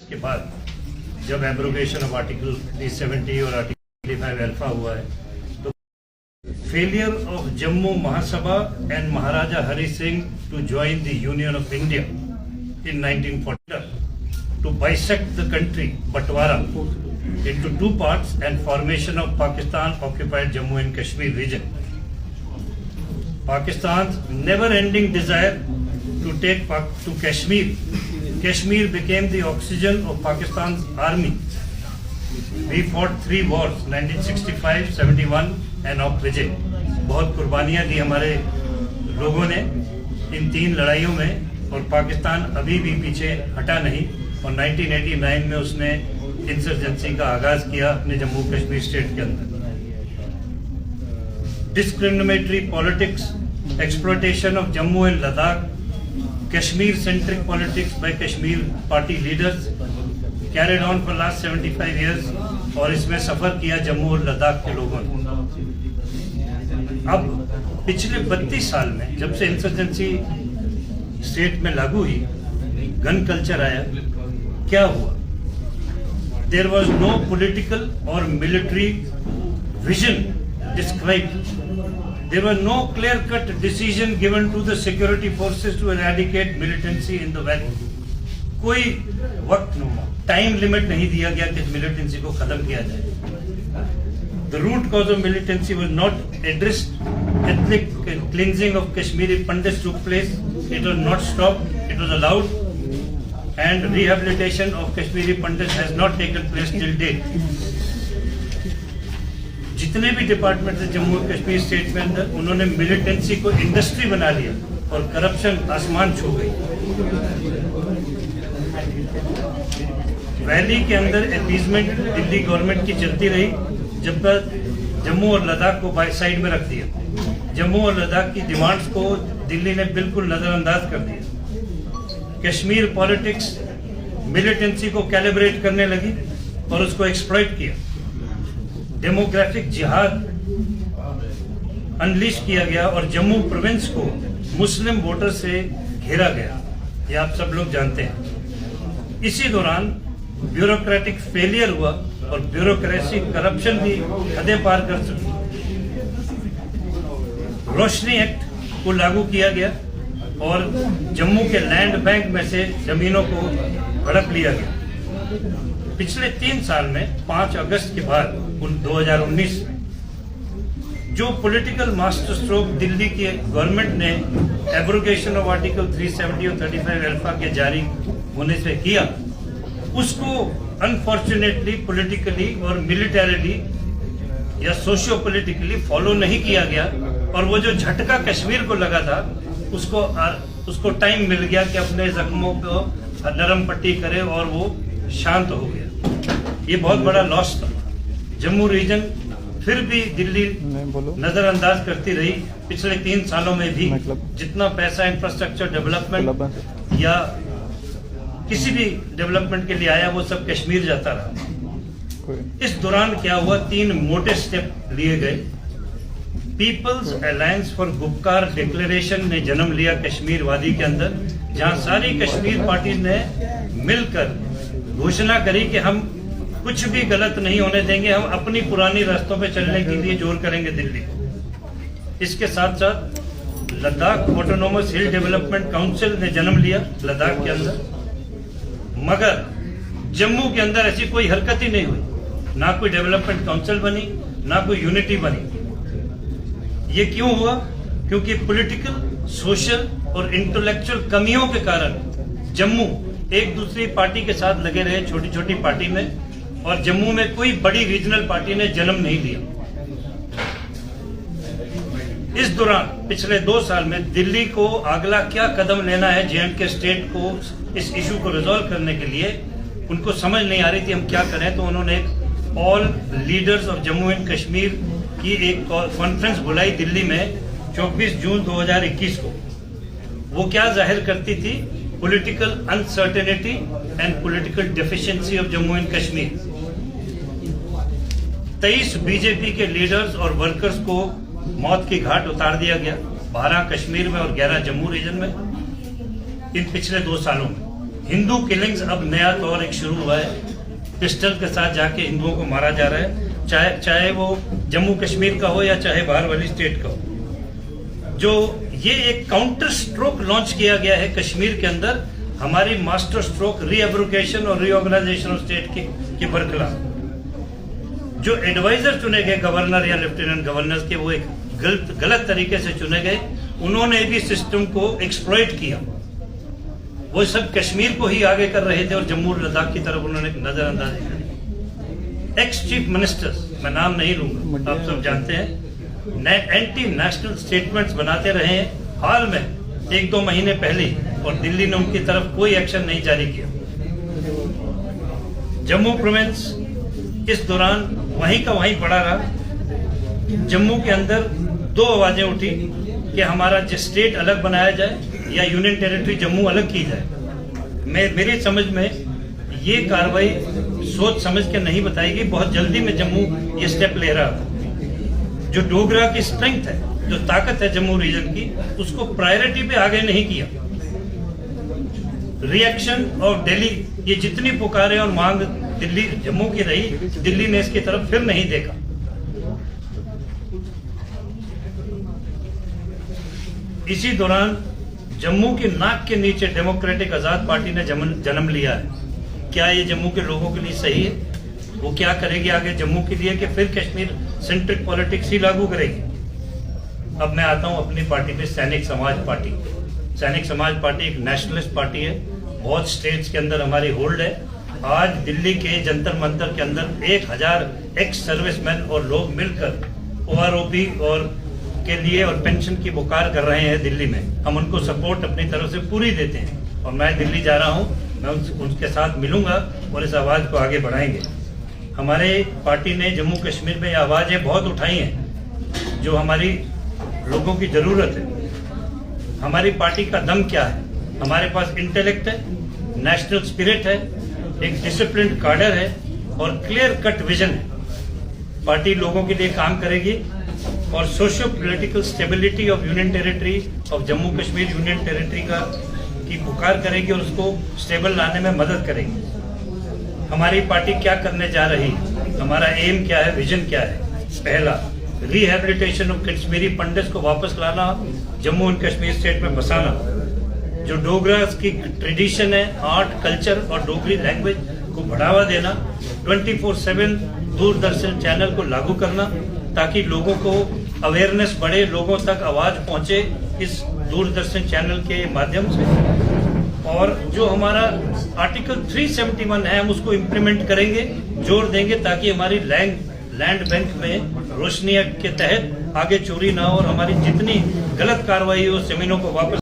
के बाद जब एब्रोगेशन ऑफ आर्टिकल 370 और आर्टिकल 35 अल्फा हुआ है तो failure of Jammu Mahasabha and Maharaja Hari Singh to join the union of India in 1940 to bisect the country बंटवारा into two parts and formation of Pakistan occupied Jammu and Kashmir region. Pakistan's never-ending desire to take to Kashmir. Kashmir became the oxygen of Pakistan's army. We fought 3 wars, 1965, 71 and of Vijay. बहुत कुर्बानियां दी हमारे लोगों ने इन 3 लड़ाइयों में और पाकिस्तान अभी भी पीछे हटा नहीं और 1989 में उसने इंसर्जेंसी का आगाज किया अपने जम्मू कश्मीर स्टेट के अंदर। Discriminatory politics, exploitation of Jammu and Ladakh, Kashmir centric politics by Kashmir party leaders carried on for last 75 years और इसमें सफर किया जम्मू और लद्दाख के लोगों ने। अब पिछले 32 साल में जब से इंसर्जेंसी स्टेट में लागू हुई, गन कल्चर आया, क्या हुआ? There was no political or military vision described. There were no clear-cut decision given to the security forces to eradicate militancy in the valley. कोई वक्त टाइम लिमिट नहीं दिया गया कि मिलिटेंसी को खत्म किया जाए। The root cause of militancy was not addressed. Ethnic cleansing of Kashmiri Pandits took place. It was not stopped. It was allowed. And rehabilitation of Kashmiri Pandits has not taken place till date. जितने भी department थे जम्मू और Kashmir state में अंदर, उन्होंने militancy को industry बना लिया और करप्शन आसमान छू गई। वैली के अंदर अपीजमेंट दिल्ली गवर्नमेंट की चलती रही जब तक जम्मू और लद्दाख को बाई साइड में रख दिया। जम्मू और लद्दाख की डिमांड्स को दिल्ली ने बिल्कुल नजरअंदाज कर दिया। कश्मीर पॉलिटिक्स मिलिटेंसी को कैलिब्रेट करने लगी और उसको एक्सप्लॉइट किया। डेमोग्राफिक जिहाद अनलीश किया गया और जम्मू प्रोविंस को मुस्लिम वोटर से घेरा गया। ये आप सब लोग जानते हैं। इसी दौरान ब्यूरोक्रेटिक फेलियर हुआ और ब्यूरोक्रेसी करप्शन भी हदें पार कर चुकी। रोशनी एक्ट को लागू किया गया और जम्मू के लैंड बैंक में से जमीनों को हड़प लिया गया। पिछले 3 साल में 5 अगस्त के बाद 2019 में जो पॉलिटिकल मास्टर स्ट्रोक दिल्ली की गवर्नमेंट ने एब्रोगेशन ऑफ आर्टिकल 370 और 35 अल्फा के जारी होने से किया, उसको अनफॉर्चुनेटली पॉलिटिकली और मिलिटरीली या सोशियो पॉलिटिकली फॉलो नहीं किया गया और वो जो झटका कश्मीर को लगा था उसको टाइम मिल गया कि अपने जख्मों को नरम पट्टी करे और वो शांत हो गया। ये बहुत बड़ा लॉस था। जम्मू रीजन फिर भी दिल्ली नजरअंदाज करती रही। पिछले 3 सालों में भी जितना पैसा इंफ्रास्ट्रक्चर डेवलपमेंट या किसी भी डेवलपमेंट के लिए आया वो सब कश्मीर जाता रहा। इस दौरान क्या हुआ? 3 मोटे स्टेप लिए गए। People's alliance for Gupkar declaration ने जन्म लिया कश्मीर वादी के अंदर, जहां सारी कश्मीर पार्टी ने मिलकर घोषणा करी कि हम कुछ भी गलत नहीं होने देंगे, हम अपनी पुरानी रास्तों पे चलने के लिए जोर करेंगे दिल्ली। इसके साथ साथ लद्दाख ऑटोनोमस हिल डेवलपमेंट काउंसिल ने जन्म लिया लद्दाख के अंदर, मगर जम्मू के अंदर ऐसी कोई हरकत ही नहीं हुई। ना कोई डेवलपमेंट काउंसिल बनी, ना कोई यूनिटी बनी। ये क्यों हुआ? क्योंकि पॉलिटिकल, सोशल और इंटेलेक्चुअल कमियों के कारण जम्मू एक दूसरी पार्टी के साथ लगे रहे, छोटी छोटी पार्टी में, और जम्मू में कोई बड़ी रीजनल पार्टी ने जन्म नहीं लिया। इस दौरान पिछले 2 साल में दिल्ली को अगला क्या कदम लेना है J&K स्टेट को इस इशू को रिजॉल्व करने के लिए, उनको समझ नहीं आ रही थी हम क्या करें। तो उन्होंने एक all leaders of Jammu and Kashmir की एक कॉन्फ्रेंस बुलाई दिल्ली में 24 जून 2021 को। वो क्या जाहिर करती थी? Political uncertainty and political deficiency of Jammu and Kashmir. 23 BJP के लीडर्स और वर्कर्स को मौत की घाट उतार दिया गया, 12 कश्मीर में और 11 जम्मू रीजन में इन पिछले 2 सालों में। हिंदू किलिंग्स अब नया दौर एक शुरू हुआ है। पिस्टल के साथ जाके हिंदुओं को मारा जा रहा है, चाहे वो जम्मू कश्मीर का हो या चाहे बाहर वाली स्टेट का हो। जो ये एक काउंटर स्ट्रोक लॉन्च किया गया है कश्मीर के अंदर, हमारी मास्टर स्ट्रोक रीएब्रोगेशन और रीऑर्गेनाइजेशन ऑफ स्टेट के बरखिलाफ। जो एडवाइजर चुने गए गवर्नर या लेफ्टिनेंट गवर्नर के, वो एक गलत तरीके से चुने गए। उन्होंने भी सिस्टम को एक्सप्लॉइट किया। वो सब कश्मीर को ही आगे कर रहे थे और जम्मू लद्दाख की तरफ उन्होंने नजरअंदाजी करी। एक्स चीफ मिनिस्टर्स, मैं नाम नहीं लूंगा, आप सब जानते हैं, एंटी नेशनल स्टेटमेंट्स बनाते रहे हैं हाल में 1-2 महीने पहले, और दिल्ली ने उनकी तरफ कोई एक्शन नहीं जारी किया। जम्मू प्रोविंस इस दौरान वहीं का वहीं पड़ा रहा। जम्मू के अंदर 2 आवाजें उठी कि हमारा जो स्टेट अलग बनाया जाए या यूनियन टेरिटरी जम्मू अलग की जाए। मेरी समझ में ये कार्रवाई सोच समझ के नहीं बताई गई। बहुत जल्दी में जम्मू ये स्टेप ले रहा। जो डोगरा की स्ट्रेंथ है, जो ताकत है जम्मू रीजन की, उसको प्रायोरिटी पे आगे नहीं किया। रिएक्शन और दिल्ली, ये जितनी पुकारे और मांग दिल्ली जम्मू की रही, दिल्ली ने इसकी तरफ फिर नहीं देखा। इसी दौरान जम्मू की नाक के नीचे डेमोक्रेटिक आजाद पार्टी ने जन्म लिया है। क्या ये जम्मू के लोगों के लिए सही है? वो क्या करेगी आगे जम्मू के लिए, कि फिर कश्मीर सेंट्रिक पॉलिटिक्स ही लागू करेगी? अब मैं आता हूं अपनी पार्टी पे, सैनिक समाज पार्टी। सैनिक समाज पार्टी एक नेशनलिस्ट पार्टी है, बहुत स्टेट्स के अंदर हमारी होल्ड है। आज दिल्ली के जंतर मंतर के अंदर 1000 एक्स सर्विसमैन और लोग मिलकर OROP और के लिए और पेंशन की पुकार कर रहे हैं दिल्ली में। हम उनको सपोर्ट अपनी तरफ से पूरी देते हैं और मैं दिल्ली जा रहा हूं, मैं उनके साथ मिलूंगा और इस आवाज को आगे बढ़ाएंगे। हमारे पार्टी ने जम्मू कश्मीर में ये आवाजें बहुत उठाई हैं जो हमारी लोगों की जरूरत है। हमारी पार्टी का दम क्या है? हमारे पास इंटेलेक्ट है, नेशनल स्पिरिट है, एक डिसिप्लिन कार्डर है और क्लियर कट विजन है। पार्टी लोगों के लिए काम करेगी और socio political stability of union territory of Jammu Kashmir union territory की पुकार करेगी और उसको स्टेबल लाने में मदद करेगी। हमारी पार्टी क्या करने जा रही है, हमारा एम क्या है, विजन क्या है? पहला, रिहेबिलिटेशन ऑफ कश्मीरी पंडित्स को वापस लाना, जम्मू एंड कश्मीर स्टेट में बसाना। जो डोगरा की ट्रेडिशन है, आर्ट, कल्चर और डोगरी लैंग्वेज को बढ़ावा देना। 24/7 दूरदर्शन चैनल को लागू करना ताकि लोगों को अवेयरनेस बढ़े, लोगों तक आवाज पहुंचे इस दूरदर्शन चैनल के माध्यम से। और जो हमारा आर्टिकल 371 है, हम उसको इम्प्लीमेंट करेंगे, जोर देंगे ताकि हमारी लैंड बैंक में रोशनी के तहत आगे चोरी ना हो और हमारी जितनी गलत कार्रवाई हो जमीनों को वापस